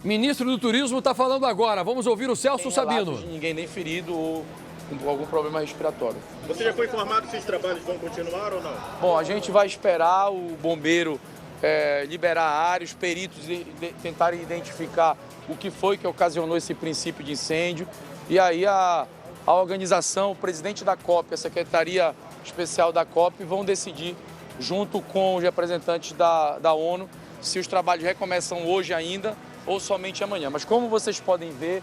Ministro do Turismo está falando agora. Vamos ouvir o Celso Sabino. De ninguém nem ferido ou com algum problema respiratório. Você já foi informado se os trabalhos vão continuar ou não? Bom, a gente vai esperar o bombeiro liberar a área, os peritos tentarem identificar o que foi que ocasionou esse princípio de incêndio. E aí a organização, o presidente da COP, a Secretaria Especial da COP, vão decidir, junto com os representantes da ONU, se os trabalhos recomeçam hoje ainda ou somente amanhã. Mas como vocês podem ver,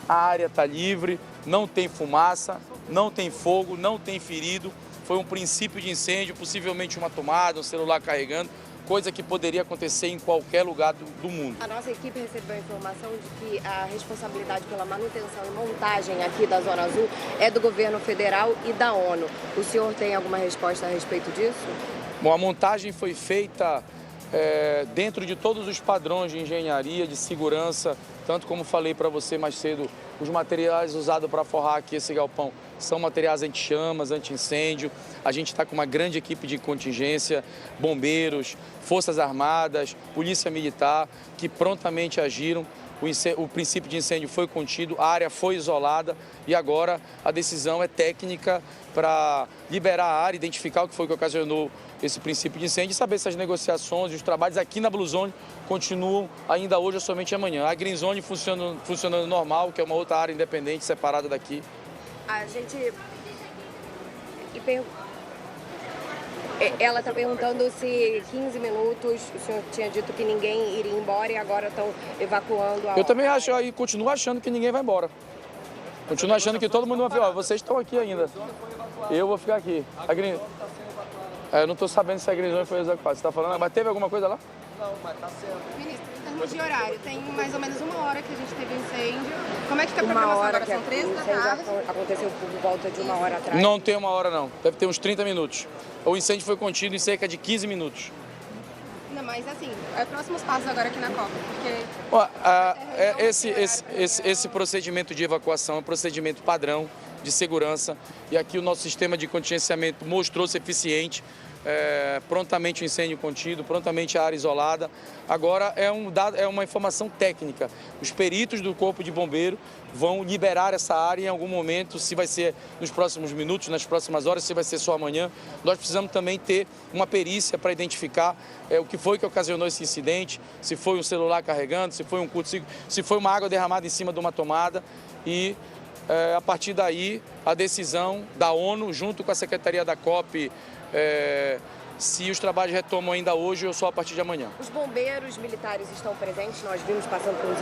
a área está livre, não tem fumaça, não tem fogo, não tem ferido. Foi um princípio de incêndio, possivelmente uma tomada, um celular carregando, coisa que poderia acontecer em qualquer lugar do mundo. A nossa equipe recebeu a informação de que a responsabilidade pela manutenção e montagem aqui da Zona Azul é do governo federal e da ONU. O senhor tem alguma resposta a respeito disso? Bom, a montagem foi feita dentro de todos os padrões de engenharia, de segurança, tanto como falei para você mais cedo, os materiais usados para forrar aqui esse galpão são materiais anti-chamas, anti-incêndio. A gente está com uma grande equipe de contingência, bombeiros, forças armadas, polícia militar, que prontamente agiram. O princípio de incêndio foi contido, a área foi isolada e agora a decisão é técnica para liberar a área, identificar o que foi que ocasionou esse princípio de incêndio e saber se as negociações e os trabalhos aqui na Blue Zone continuam ainda hoje ou somente amanhã. A Green Zone funcionando normal, que é uma outra área independente, separada daqui. A gente... Ela está perguntando se 15 minutos, o senhor tinha dito que ninguém iria embora e agora estão evacuando a... Eu também acho, e continuo achando que ninguém vai embora. Continuo achando que todo mundo vai ficar. Vocês estão aqui ainda. Eu vou ficar aqui. A Green... eu não estou sabendo se a Green Zone foi evacuada. Você está falando, mas teve alguma coisa lá? Não, mas está certo. Ministro, em termos de horário, tem mais ou menos 1 hora que a gente teve incêndio. Como é que fica a programação agora? São 13 da tarde? Aconteceu por volta de 1 hora atrás. Não tem 1 hora, não. Deve ter uns 30 minutos. O incêndio foi contido em cerca de 15 minutos. Não, mas assim, próximos passos agora aqui na Copa, porque... Esse procedimento de evacuação é um procedimento padrão de segurança e aqui o nosso sistema de contingenciamento mostrou-se eficiente. Prontamente o incêndio contido, prontamente a área isolada. Agora é uma informação técnica. Os peritos do Corpo de Bombeiro vão liberar essa área em algum momento, se vai ser nos próximos minutos, nas próximas horas, se vai ser só amanhã. Nós precisamos também ter uma perícia para identificar o que foi que ocasionou esse incidente, se foi um celular carregando, se foi um curto-circuito, se foi uma água derramada em cima de uma tomada e a partir daí a decisão da ONU junto com a Secretaria da COP se os trabalhos retomam ainda hoje ou só a partir de amanhã. Os bombeiros militares estão presentes, nós vimos passando por uns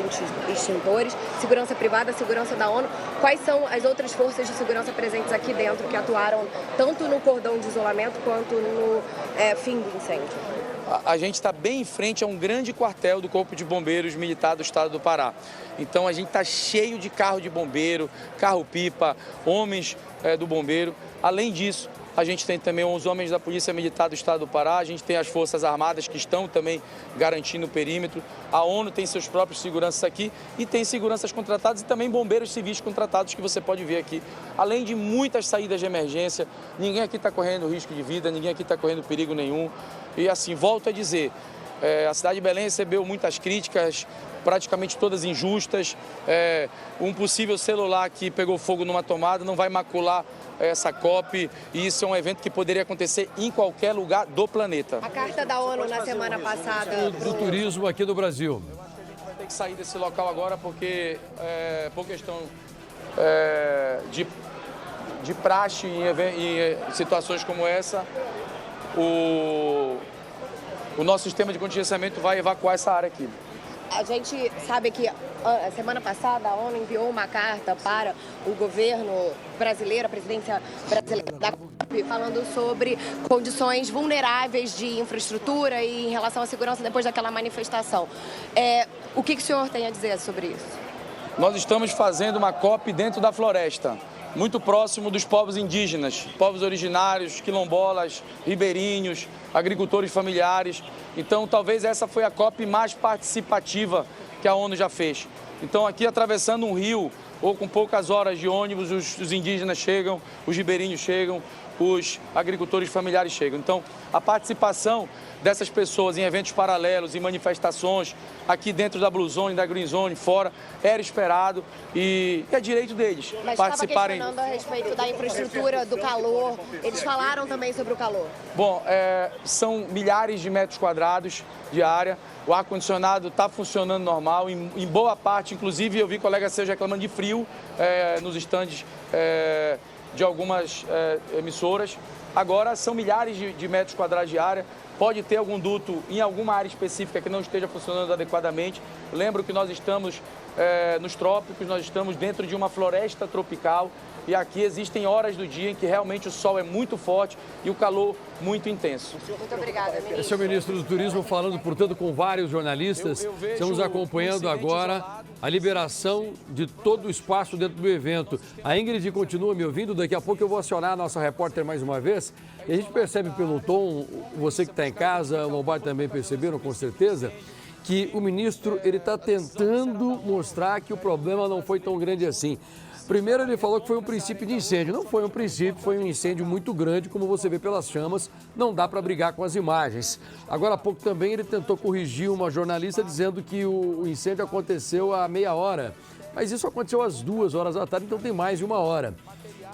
extintores, segurança privada, segurança da ONU. Quais são as outras forças de segurança presentes aqui dentro que atuaram tanto no cordão de isolamento quanto no fim do incêndio? A gente está bem em frente a um grande quartel do Corpo de Bombeiros Militar do Estado do Pará. Então a gente está cheio de carro de bombeiro, carro-pipa, homens do bombeiro. Além disso, a gente tem também os homens da Polícia Militar do Estado do Pará, a gente tem as Forças Armadas que estão também garantindo o perímetro, a ONU tem seus próprios seguranças aqui e tem seguranças contratadas e também bombeiros civis contratados que você pode ver aqui. Além de muitas saídas de emergência, ninguém aqui está correndo risco de vida, ninguém aqui está correndo perigo nenhum. E assim, volto a dizer, a cidade de Belém recebeu muitas críticas, praticamente todas injustas. Um possível celular que pegou fogo numa tomada não vai macular essa COP e isso é um evento que poderia acontecer em qualquer lugar do planeta. A carta da ONU na semana passada... Do turismo aqui do Brasil. Eu acho que a gente vai ter que sair desse local agora porque, por questão de praxe em situações como essa, o nosso sistema de contingenciamento vai evacuar essa área aqui. A gente sabe que a semana passada a ONU enviou uma carta para o governo brasileiro, a presidência brasileira da COP, falando sobre condições vulneráveis de infraestrutura e em relação à segurança depois daquela manifestação. O que o senhor tem a dizer sobre isso? Nós estamos fazendo uma COP dentro da floresta, muito próximo dos povos indígenas, povos originários, quilombolas, ribeirinhos, agricultores familiares. Então, talvez essa foi a COP mais participativa que a ONU já fez. Então, aqui atravessando um rio, ou com poucas horas de ônibus, os indígenas chegam, os ribeirinhos chegam, os agricultores familiares chegam. Então, a participação dessas pessoas em eventos paralelos, em manifestações, aqui dentro da Blue Zone, da Green Zone, fora, era esperado e é direito deles participarem. Mas estava questionando a respeito da infraestrutura, do calor, eles falaram também sobre o calor. Bom, são milhares de metros quadrados de área, o ar-condicionado está funcionando normal, em boa parte, inclusive eu vi colegas seus reclamando de frio nos estandes de algumas emissoras. Agora são milhares de metros quadrados de área, pode ter algum duto em alguma área específica que não esteja funcionando adequadamente. Lembro que nós estamos nos trópicos, nós estamos dentro de uma floresta tropical e aqui existem horas do dia em que realmente o sol é muito forte e o calor muito intenso. Muito obrigada, ministro. Esse é o ministro do Turismo falando, portanto, com vários jornalistas. Estamos acompanhando agora a liberação de todo o espaço dentro do evento. A Ingrid continua me ouvindo, daqui a pouco eu vou acionar a nossa repórter mais uma vez. E a gente percebe pelo tom, você que está em casa, o Lombardi também perceberam com certeza, que o ministro ele está tentando mostrar que o problema não foi tão grande assim. Primeiro ele falou que foi um princípio de incêndio. Não foi um princípio, foi um incêndio muito grande, como você vê pelas chamas, não dá para brigar com as imagens. Agora há pouco também ele tentou corrigir uma jornalista dizendo que o incêndio aconteceu há meia hora. Mas isso aconteceu às 2 horas da tarde, então tem mais de 1 hora.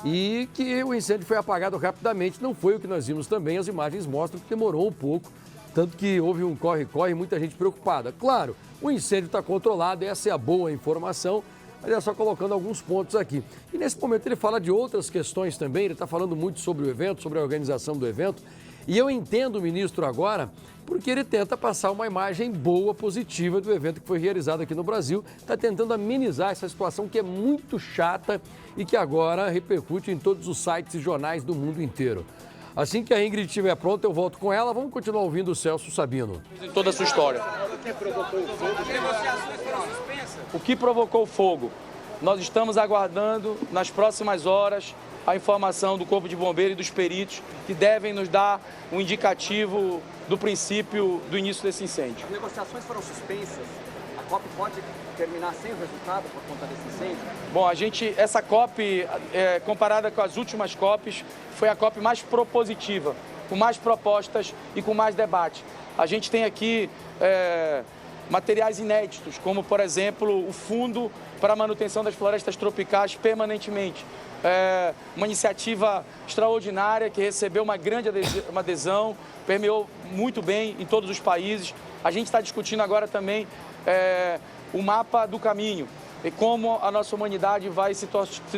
E que o incêndio foi apagado rapidamente, não foi o que nós vimos também, as imagens mostram que demorou um pouco, tanto que houve um corre-corre, muita gente preocupada. Claro, o incêndio está controlado, essa é a boa informação, mas é só colocando alguns pontos aqui. E nesse momento ele fala de outras questões também, ele está falando muito sobre o evento, sobre a organização do evento. E eu entendo o ministro agora porque ele tenta passar uma imagem boa, positiva do evento que foi realizado aqui no Brasil. Está tentando amenizar essa situação que é muito chata e que agora repercute em todos os sites e jornais do mundo inteiro. Assim que a Ingrid estiver pronta, eu volto com ela. Vamos continuar ouvindo o Celso Sabino. Toda a sua história. O que provocou o fogo? Nós estamos aguardando, nas próximas horas, a informação do Corpo de Bombeiros e dos peritos que devem nos dar um indicativo do princípio do início desse incêndio. As negociações foram suspensas. A COP pode terminar sem o resultado por conta desse incêndio? Bom, essa COP, comparada com as últimas COPs, foi a COP mais propositiva, com mais propostas e com mais debate. A gente tem aqui materiais inéditos, como, por exemplo, o Fundo para a Manutenção das Florestas Tropicais permanentemente. Uma iniciativa extraordinária que recebeu uma grande adesão, permeou muito bem em todos os países. A gente está discutindo agora também o mapa do caminho e como a nossa humanidade vai se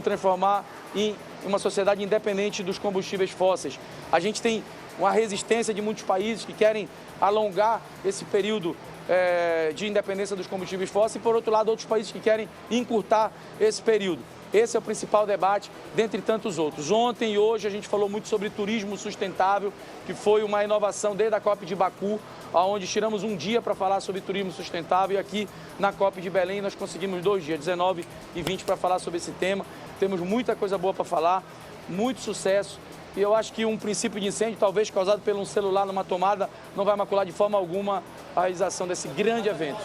transformar em uma sociedade independente dos combustíveis fósseis. A gente tem uma resistência de muitos países que querem alongar esse período de independência dos combustíveis fósseis e, por outro lado, outros países que querem encurtar esse período. Esse é o principal debate, dentre tantos outros. Ontem e hoje a gente falou muito sobre turismo sustentável, que foi uma inovação desde a COP de Baku, onde tiramos um dia para falar sobre turismo sustentável. E aqui na COP de Belém nós conseguimos 2 dias, 19 e 20, para falar sobre esse tema. Temos muita coisa boa para falar, muito sucesso. E eu acho que um princípio de incêndio, talvez causado por um celular numa tomada, não vai macular de forma alguma a realização desse grande evento.